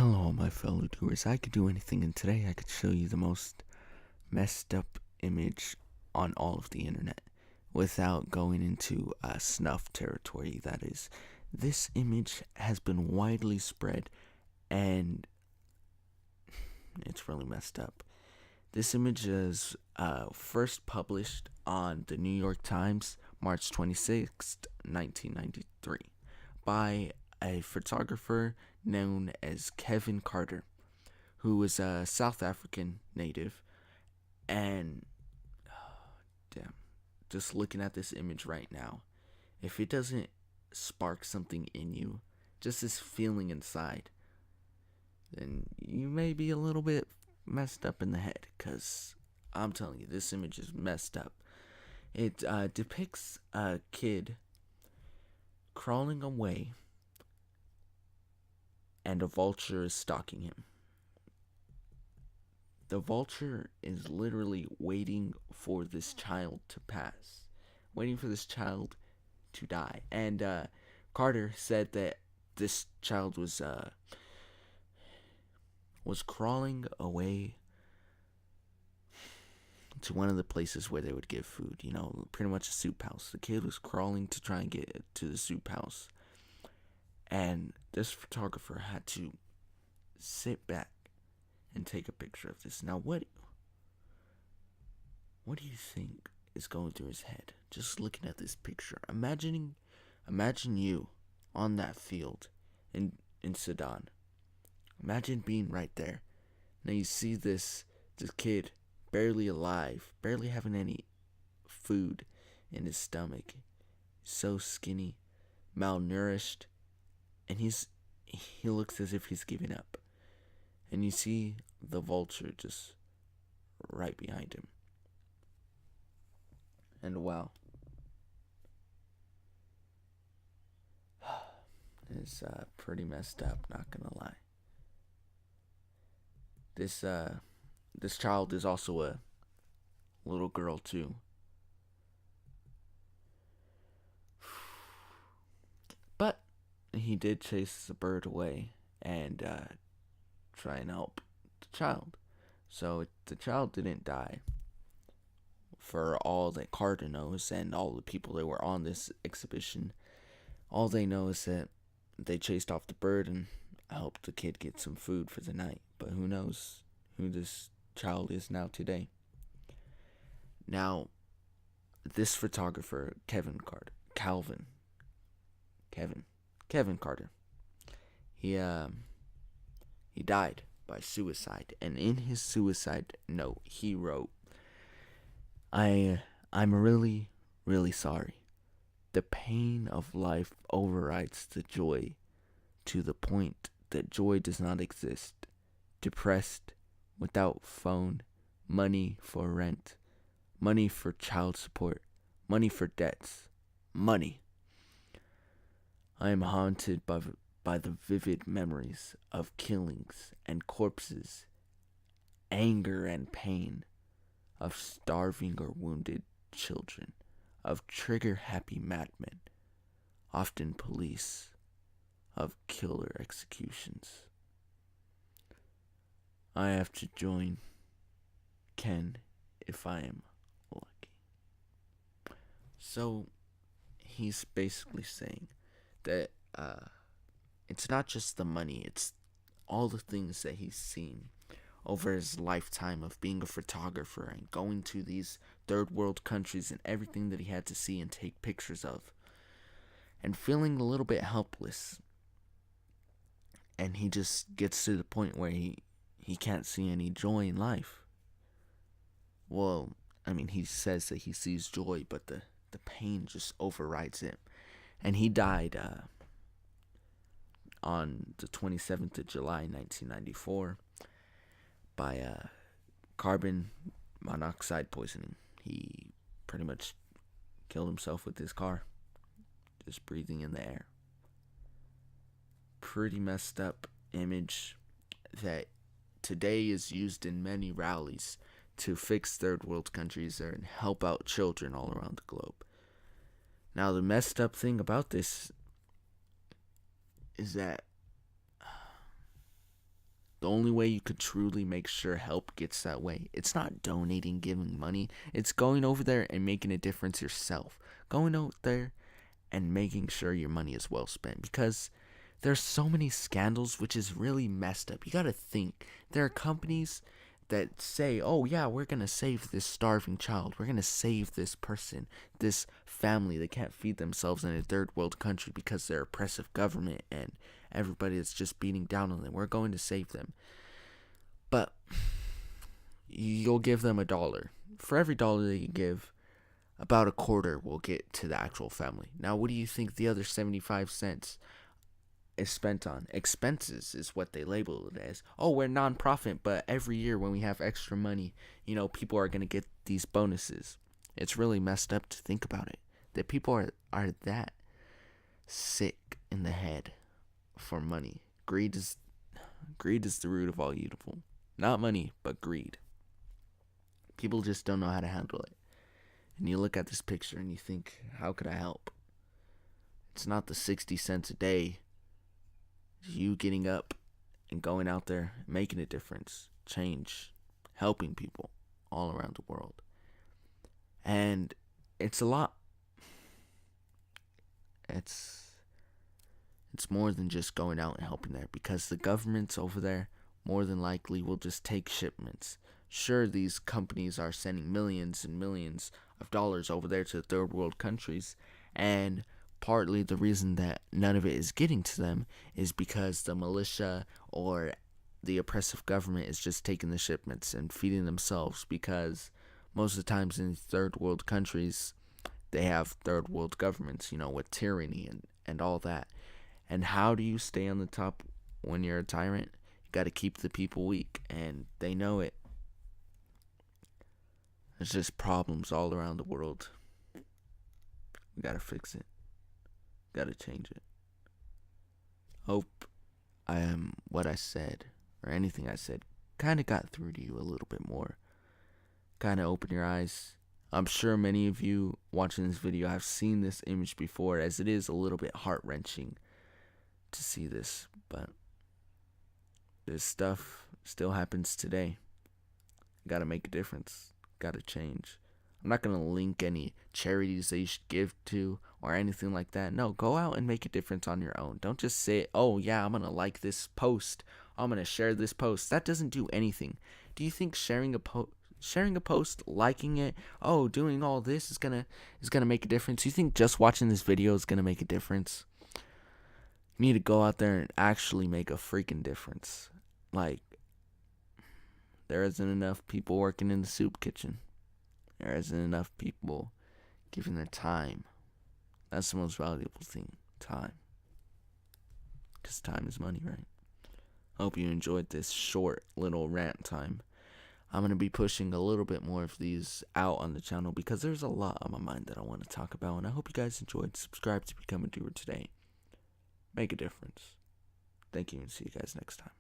Hello, my fellow doers. I could do anything, and today I could show you the most messed up image on all of the internet without going into snuff territory. That is, this image has been widely spread and it's really messed up. This image is first published on the New York Times, March 26th, 1993, by a photographer known as Kevin Carter, who is a South African native. And damn, just looking at this image right now, if it doesn't spark something in you, just this feeling inside, then you may be a little bit messed up in the head, because I'm telling you, this image is messed up. It depicts a kid crawling away and a vulture is stalking him. The vulture is literally waiting for this child to pass, waiting for this child to die. And Carter said that this child was crawling away to one of the places where they would give food, pretty much a soup house. The kid was crawling to try and get to the soup house. And this photographer had to sit back and take a picture of this. Now, what do you think is going through his head just looking at this picture? Imagine you on that field in Sudan. Imagine being right there. Now you see this kid barely alive, barely having any food in his stomach, so skinny, malnourished, and he looks as if he's giving up. And you see the vulture just right behind him. And wow, it's pretty messed up, not gonna lie. This child is also a little girl too. But he did chase the bird away and try and help the child. So the child didn't die. For all that Carter knows and all the people that were on this exhibition, all they know is that they chased off the bird and helped the kid get some food for the night. But who knows who this child is now today. Now, this photographer, Kevin Carter, he died by suicide, and in his suicide note, he wrote, I'm really, really sorry. The pain of life overrides the joy to the point that joy does not exist. Depressed, without phone, money for rent, money for child support, money for debts, money. I am haunted by the vivid memories of killings and corpses, anger and pain, of starving or wounded children, of trigger-happy madmen, often police, of killer executions. I have to join Ken if I am lucky. So, he's basically saying that it's not just the money, it's all the things that he's seen over his lifetime of being a photographer and going to these third world countries and everything that he had to see and take pictures of, and feeling a little bit helpless. And he just gets to the point where he can't see any joy in life. Well, he says that he sees joy, but the pain just overrides him. And he died on the 27th of July, 1994, by carbon monoxide poisoning. He pretty much killed himself with his car, just breathing in the air. Pretty messed up image that today is used in many rallies to fix third world countries and help out children all around the globe. Now, the messed up thing about this is that The only way you could truly make sure help gets that way, it's not donating, giving money. It's going over there and making a difference yourself. Going out there and making sure your money is well spent, because there's so many scandals, which is really messed up. You gotta think, there are companies that say, oh yeah, we're gonna save this starving child, we're gonna save this person, this family that can't feed themselves in a third world country because they're oppressive government and everybody is just beating down on them. We're going to save them. But you'll give them $1. For every dollar that you give, about a quarter will get to the actual family. Now, what do you think the other 75 cents is spent on? Expenses is what they label it as. Oh, we're non-profit, but every year when we have extra money, people are going to get these bonuses. It's really messed up to think about it. That people are that sick in the head for money. Greed is the root of all evil. Not money, but greed. People just don't know how to handle it. And you look at this picture and you think, how could I help? It's not the 60 cents a day. It's you getting up and going out there, making a difference, change, helping people all around the world. And it's a lot. It's more than just going out and helping there, because the governments over there more than likely will just take shipments. Sure, these companies are sending millions and millions of dollars over there to third world countries, and partly the reason that none of it is getting to them is because the militia or the oppressive government is just taking the shipments and feeding themselves, because most of the times in third world countries they have third world governments, with tyranny and all that. And how do you stay on the top when you're a tyrant? You got to keep the people weak, and they know it. There's just problems all around the world. We got to fix it. Got to change it. Hope what I said, or anything I said, kind of got through to you a little bit more. Kind of open your eyes. I'm sure many of you watching this video have seen this image before, as it is a little bit heart-wrenching to see this, but this stuff still happens today. Gotta make a difference. Gotta change. I'm not gonna link any charities that you should give to or anything like that. No, go out and make a difference on your own. Don't just say, oh yeah, I'm gonna like this post, I'm gonna share this post. That doesn't do anything. Do you think sharing a post, liking it, doing all this is gonna make a difference? You think just watching this video is gonna make a difference? You need to go out there and actually make a freaking difference. Like, there isn't enough people working in the soup kitchen. There isn't enough people giving their time. That's the most valuable thing, time. Because time is money, right? Hope you enjoyed this short little rant time. I'm going to be pushing a little bit more of these out on the channel, because there's a lot on my mind that I want to talk about. And I hope you guys enjoyed. Subscribe to become a doer today. Make a difference. Thank you, and see you guys next time.